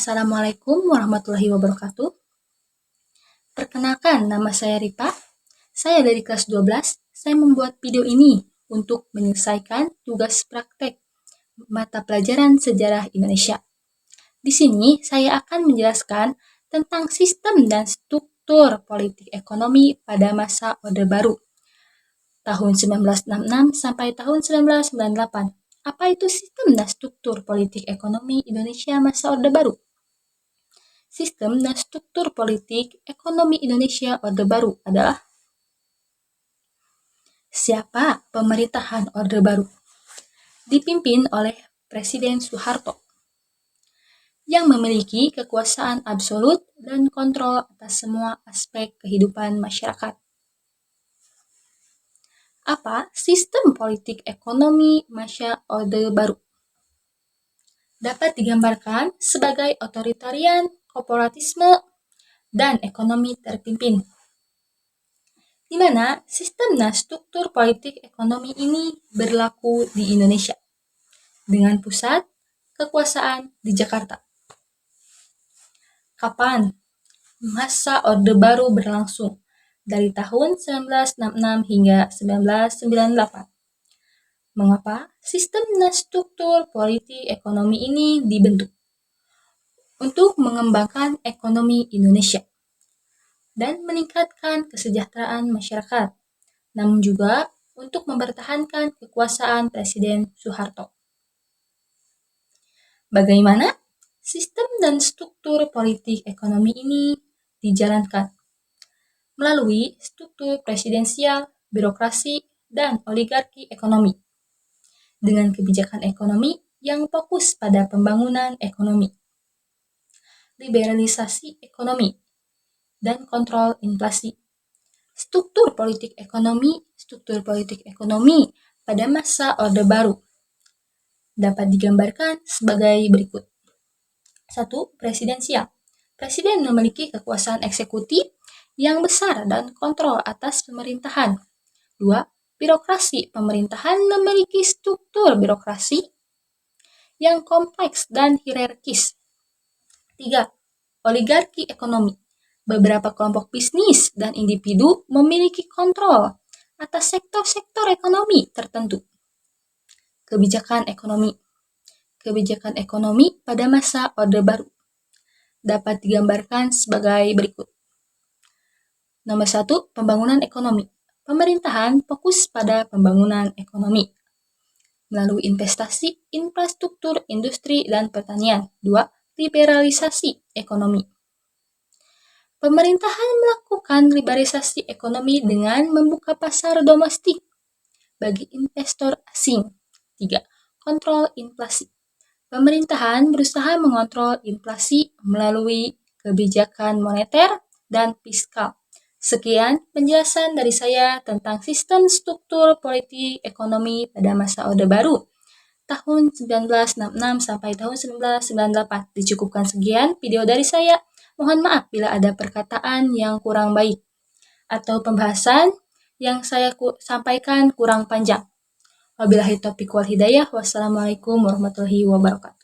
Assalamualaikum warahmatullahi wabarakatuh. Perkenalkan, nama saya Ripa. Saya dari kelas 12. Saya membuat video ini untuk menyelesaikan tugas praktek mata pelajaran sejarah Indonesia. Di sini saya akan menjelaskan tentang sistem dan struktur politik ekonomi pada masa Orde Baru tahun 1966 sampai tahun 1998. Apa itu sistem dan struktur politik ekonomi Indonesia masa Orde Baru? Sistem dan struktur politik ekonomi Indonesia Orde Baru adalah siapa pemerintahan Orde Baru? Dipimpin oleh Presiden Soeharto yang memiliki kekuasaan absolut dan kontrol atas semua aspek kehidupan masyarakat. Apa sistem politik ekonomi masa Orde Baru? Dapat digambarkan sebagai otoritarian, korporatisme, dan ekonomi terpimpin, di mana sistem dan struktur politik ekonomi ini berlaku di Indonesia, dengan pusat kekuasaan di Jakarta. Kapan masa Orde Baru berlangsung? Dari tahun 1966 hingga 1998. Mengapa sistem dan struktur politik ekonomi ini dibentuk? Untuk mengembangkan ekonomi Indonesia dan meningkatkan kesejahteraan masyarakat, namun juga untuk mempertahankan kekuasaan Presiden Soeharto. Bagaimana sistem dan struktur politik ekonomi ini dijalankan? Melalui struktur presidensial, birokrasi, dan oligarki ekonomi, dengan kebijakan ekonomi yang fokus pada pembangunan ekonomi, liberalisasi ekonomi, dan kontrol inflasi. Struktur politik ekonomi pada masa Orde Baru dapat digambarkan sebagai berikut. 1. Presidensial. Presiden memiliki kekuasaan eksekutif yang besar dan kontrol atas pemerintahan. 2. Birokrasi. Pemerintahan memiliki struktur birokrasi yang kompleks dan hierarkis. 3. Oligarki ekonomi. Beberapa kelompok bisnis dan individu memiliki kontrol atas sektor-sektor ekonomi tertentu. Kebijakan ekonomi. Kebijakan ekonomi pada masa Orde Baru dapat digambarkan sebagai berikut. Nomor 1, pembangunan ekonomi. Pemerintahan fokus pada pembangunan ekonomi melalui investasi, infrastruktur, industri, dan pertanian. 2. Liberalisasi ekonomi. Pemerintahan melakukan liberalisasi ekonomi dengan membuka pasar domestik bagi investor asing. 3. Kontrol inflasi. Pemerintahan berusaha mengontrol inflasi melalui kebijakan moneter dan fiskal. Sekian penjelasan dari saya tentang sistem struktur politik ekonomi pada masa Orde Baru tahun 1966 sampai tahun 1998. Dicukupkan sekian video dari saya. Mohon maaf bila ada perkataan yang kurang baik atau pembahasan yang saya sampaikan kurang panjang. Wabillahi taufiq wal hidayah. Wassalamualaikum warahmatullahi wabarakatuh.